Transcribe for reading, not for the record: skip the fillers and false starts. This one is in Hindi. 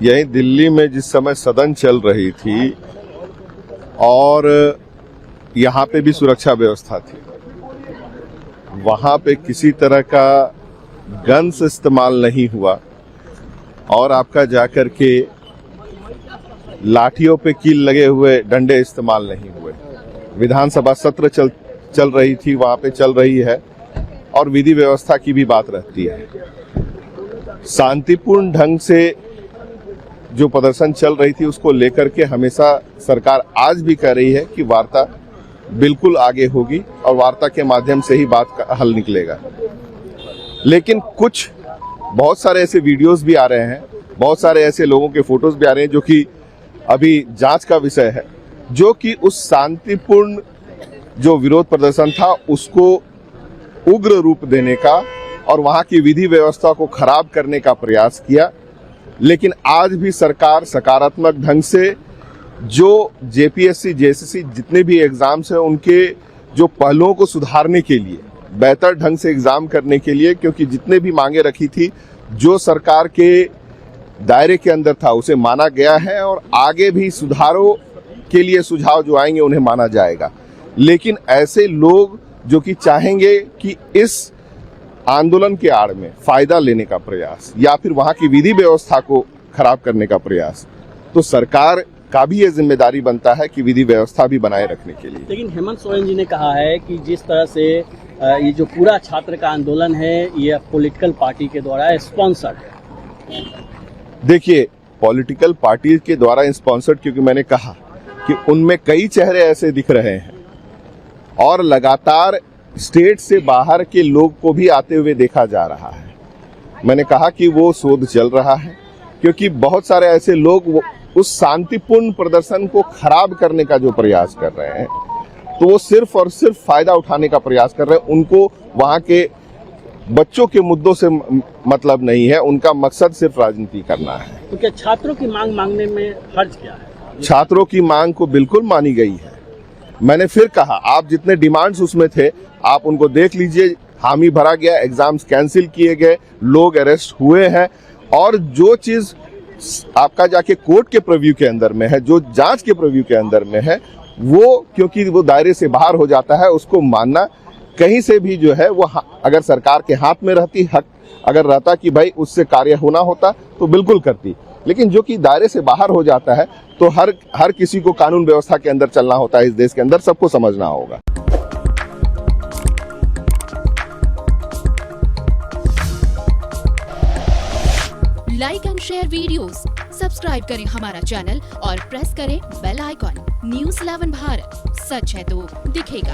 यही दिल्ली में जिस समय सदन चल रही थी और यहाँ पे भी सुरक्षा व्यवस्था थी, वहाँ पे किसी तरह का गन्स इस्तेमाल नहीं हुआ और आपका जाकर के लाठियों पे कील लगे हुए डंडे इस्तेमाल नहीं हुए। विधानसभा सत्र चल रही थी, वहाँ पे चल रही है और विधि व्यवस्था की भी बात रहती है। शांतिपूर्ण ढंग से जो प्रदर्शन चल रही थी उसको लेकर के हमेशा सरकार आज भी कह रही है कि वार्ता बिल्कुल आगे होगी और वार्ता के माध्यम से ही बात का हल निकलेगा। लेकिन कुछ बहुत सारे ऐसे वीडियोस भी आ रहे हैं, बहुत सारे ऐसे लोगों के फोटोज भी आ रहे हैं जो कि अभी जांच का विषय है, जो कि उस शांतिपूर्ण जो विरोध प्रदर्शन था उसको उग्र रूप देने का और वहां की विधि व्यवस्था को खराब करने का प्रयास किया। लेकिन आज भी सरकार सकारात्मक ढंग से जो जेपीएससी जेएसएससी जितने भी एग्जाम्स हैं उनके जो पहलुओं को सुधारने के लिए, बेहतर ढंग से एग्जाम करने के लिए, क्योंकि जितने भी मांगे रखी थी जो सरकार के दायरे के अंदर था उसे माना गया है और आगे भी सुधारों के लिए सुझाव जो आएंगे उन्हें माना जाएगा। लेकिन ऐसे लोग जो कि चाहेंगे कि इस आंदोलन के आड़ में फायदा लेने का प्रयास या फिर वहां की विधि व्यवस्था को खराब करने का प्रयास, तो सरकार का भी ये जिम्मेदारी बनता है कि विधि व्यवस्था भी बनाए रखने के लिए। लेकिन हेमंत सोरेन जी ने कहा है कि जिस तरह से ये जो पूरा छात्र का आंदोलन है ये पॉलिटिकल पार्टी के द्वारा स्पॉन्सर्ड है। देखिए, पॉलिटिकल पार्टी के द्वारा स्पॉन्सर्ड, क्योंकि मैंने कहा कि उनमें कई चेहरे ऐसे दिख रहे हैं और लगातार स्टेट से बाहर के लोग को भी आते हुए देखा जा रहा है। मैंने कहा कि वो शोध चल रहा है क्योंकि बहुत सारे ऐसे लोग उस शांतिपूर्ण प्रदर्शन को खराब करने का जो प्रयास कर रहे हैं, तो वो सिर्फ और सिर्फ फायदा उठाने का प्रयास कर रहे हैं। उनको वहां के बच्चों के मुद्दों से मतलब नहीं है, उनका मकसद सिर्फ राजनीति करना है। तो क्या छात्रों की मांग मांगने में हर्ज क्या है? छात्रों की मांग को बिल्कुल मानी गई है। मैंने फिर कहा, आप जितने डिमांड्स उसमें थे आप उनको देख लीजिए। हामी भरा गया, एग्जाम्स कैंसिल किए गए, लोग अरेस्ट हुए हैं और जो चीज आपका जाके कोर्ट के प्रीव्यू के अंदर में है, जो जांच के प्रीव्यू के अंदर में है, वो क्योंकि वो दायरे से बाहर हो जाता है, उसको मानना कहीं से भी जो है वो अगर सरकार के हाथ में रहती, हक अगर रहता कि भाई उससे कार्य होना होता तो बिल्कुल करती। लेकिन जो कि दायरे से बाहर हो जाता है तो हर किसी को कानून व्यवस्था के अंदर चलना होता है। इस देश के अंदर सबको समझना होगा। Like and share videos, subscribe करें हमारा चैनल और प्रेस करें बेल आइकॉन। न्यूज़ 11 भारत, सच है तो दिखेगा।